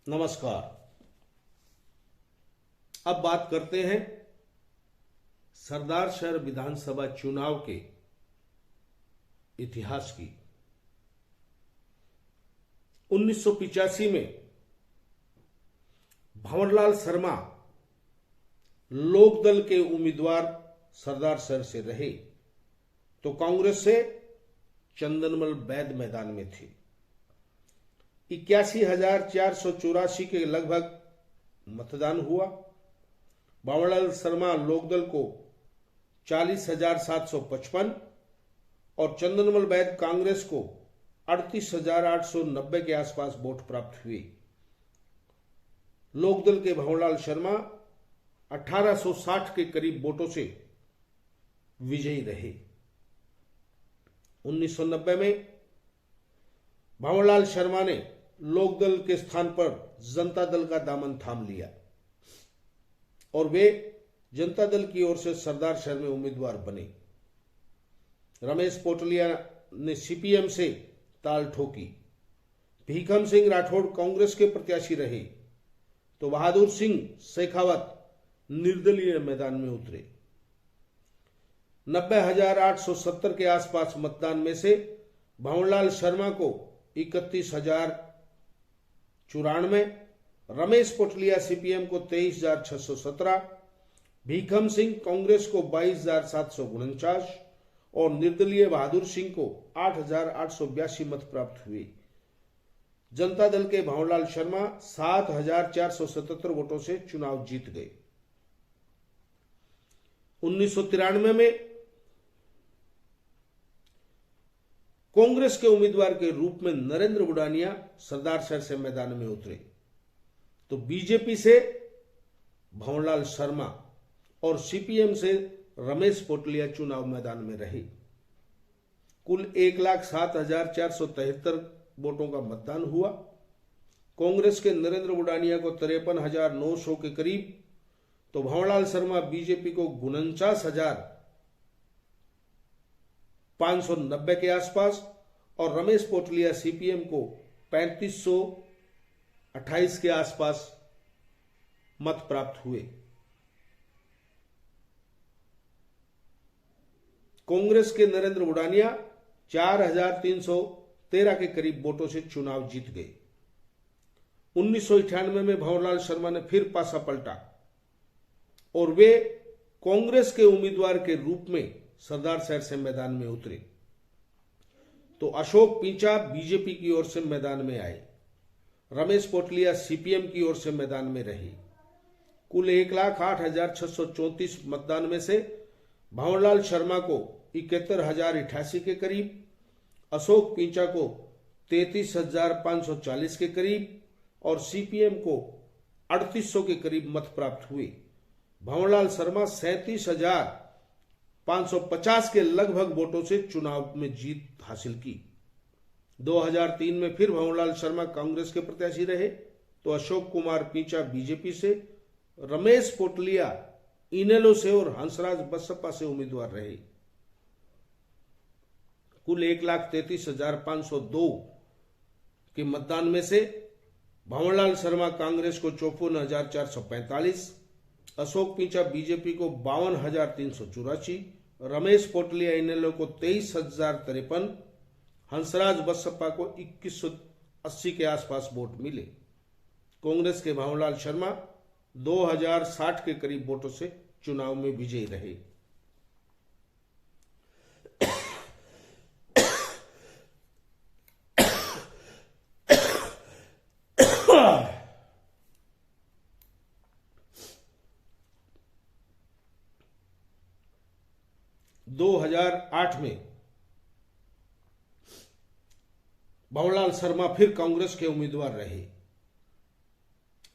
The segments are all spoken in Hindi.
नमस्कार। अब बात करते हैं सरदार शहर विधानसभा चुनाव के इतिहास की। 1985 में भंवरलाल शर्मा लोकदल के उम्मीदवार सरदार शहर से रहे तो कांग्रेस से चंदनमल वैद मैदान में थे। 81,484 के लगभग मतदान हुआ। भंवरलाल शर्मा लोकदल को 40,755 और चंदनमल वैद कांग्रेस को 38,890 के आसपास वोट प्राप्त हुए। लोकदल के भंवरलाल शर्मा 1860 के करीब वोटों से विजयी रहे। 1990 में भंवरलाल शर्मा ने लोकदल के स्थान पर जनता दल का दामन थाम लिया और वे जनता दल की ओर से सरदार शहर में उम्मीदवार बने। रमेश पोटलिया ने सीपीएम से ताल ठोकी। भीखम सिंह राठौड़ कांग्रेस के प्रत्याशी रहे तो बहादुर सिंह शेखावत निर्दलीय मैदान में उतरे। 90,870 के आसपास मतदान में से भंवरलाल शर्मा को 31,094, रमेश पोटलिया सीपीएम को 23,617, भीखम सिंह कांग्रेस को 22,749 और निर्दलीय बहादुर सिंह को 8,882 मत प्राप्त हुए। जनता दल के भंवरलाल शर्मा 7,477 वोटों से चुनाव जीत गए। 1993 में कांग्रेस के उम्मीदवार के रूप में नरेंद्र बुडानिया सरदार शहर से मैदान में उतरे तो बीजेपी से भंवरलाल शर्मा और सीपीएम से रमेश पोटलिया चुनाव मैदान में रहे। कुल 1,07,473 वोटों का मतदान हुआ। कांग्रेस के नरेंद्र बुडानिया को 53,900 के करीब तो भंवरलाल शर्मा बीजेपी को 49,590 के आसपास और रमेश पोटलिया सीपीएम को 3,528 के आसपास मत प्राप्त हुए। कांग्रेस के नरेंद्र बुडानिया 4,313 के करीब वोटों से चुनाव जीत गए। 1998 में भंवरलाल शर्मा ने फिर पासा पलटा और वे कांग्रेस के उम्मीदवार के रूप में सरदार शहर से मैदान में उतरे तो अशोक पिंचा बीजेपी की ओर से मैदान में आए। रमेश पोटलिया सीपीएम की ओर से मैदान में रहे। कुल 1,08,634 मतदान में से भंवरलाल शर्मा को 71,088 के करीब, अशोक पिंचा को 33,540 के करीब और सीपीएम को 3,800 के करीब मत प्राप्त हुए। भंवरलाल शर्मा 37,550 के लगभग वोटों से चुनाव में जीत हासिल की। 2003 में फिर भंवरलाल शर्मा कांग्रेस के प्रत्याशी रहे तो अशोक कुमार पिंचा बीजेपी से, रमेश पोटलिया इनेलो से और हंसराज बसपा से उम्मीदवार रहे। कुल 1,33,502 के मतदान में से भंवरलाल शर्मा कांग्रेस को 54,445, अशोक पिंचा बीजेपी को 52,384, रमेश पोटलिया इनेलो को 23,053, हंसराज बसपा को 2,180 के आसपास वोट मिले। कांग्रेस के भंवरलाल शर्मा 2,060 के करीब वोटों से चुनाव में विजयी रहे। दो 2008 में भंवरलाल शर्मा फिर कांग्रेस के उम्मीदवार रहे।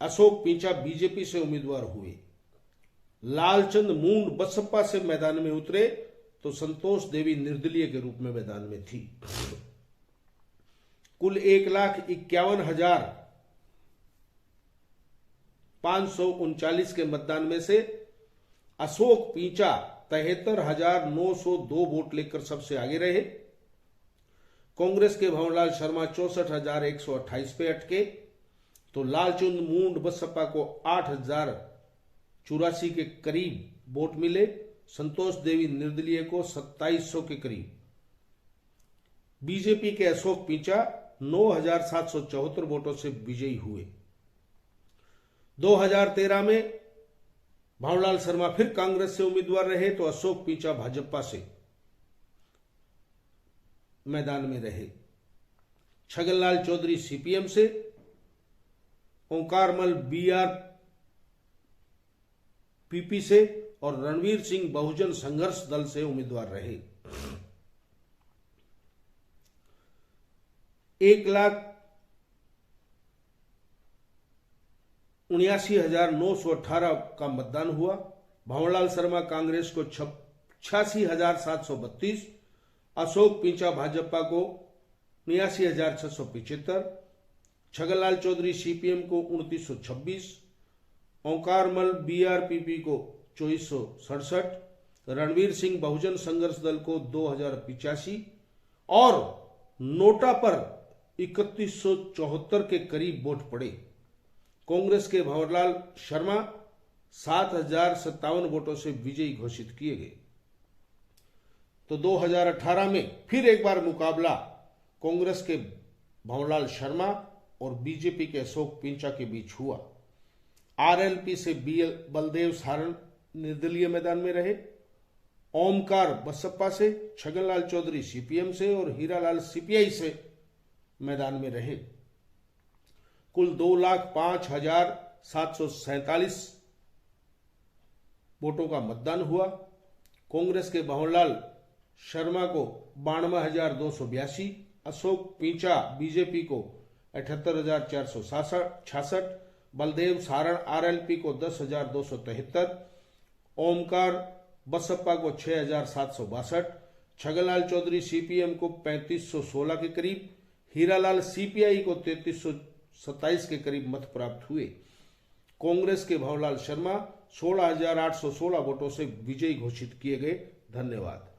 अशोक पिंचा बीजेपी से उम्मीदवार हुए। लालचंद मूंड बसपा से मैदान में उतरे तो संतोष देवी निर्दलीय के रूप में मैदान में थी। कुल 1,51,539 के मतदान में से अशोक पिंचा 73,902 वोट लेकर सबसे आगे रहे। कांग्रेस के भंवरलाल शर्मा 64,128 पे अटके तो लालचंद मूंड बसपा को 8,084 के करीब वोट मिले। संतोष देवी निर्दलीय को 2700 के करीब। बीजेपी के अशोक पिंचा 9,774 वोटों से विजयी हुए। 2013 में भावलाल शर्मा फिर कांग्रेस से उम्मीदवार रहे तो अशोक पिंचा भाजपा से मैदान में रहे। छगनलाल चौधरी सीपीएम से, ओंकारमल बीआरपीपी से और रणवीर सिंह बहुजन संघर्ष दल से उम्मीदवार रहे। 1,79,918 का मतदान हुआ। भंवरलाल शर्मा कांग्रेस को 86,732, अशोक पिंचा भाजपा को 79,675, छगनलाल चौधरी सीपीएम को 2,926, ओंकारमल बीआरपीपी को 2,467, रणवीर सिंह बहुजन संघर्ष दल को 2,085 और नोटा पर 3,174 के करीब वोट पड़े। कांग्रेस के भंवरलाल शर्मा 7,057 वोटों से विजयी घोषित किए गए। तो 2018 में फिर एक बार मुकाबला कांग्रेस के भंवरलाल शर्मा और बीजेपी के अशोक पिंचा के बीच हुआ। आरएलपी से बलदेव सारण निर्दलीय मैदान में रहे। ओमकार बसपा से, छगनलाल चौधरी सीपीएम से और हीरालाल सीपीआई से मैदान में रहे। कुल 2,05,747 वोटों का मतदान हुआ। कांग्रेस के भंवरलाल शर्मा को 92,282, अशोक पिंचा बीजेपी को 78,466, बलदेव सारण आरएलपी को 10,273, ओमकार बसपा को 6,762, छगनलाल चौधरी सीपीएम को 3,516 के करीब, हीरालाल सीपीआई को 3,327 के करीब मत प्राप्त हुए। कांग्रेस के भंवरलाल शर्मा 16,816 वोटों से विजयी घोषित किए गए। धन्यवाद।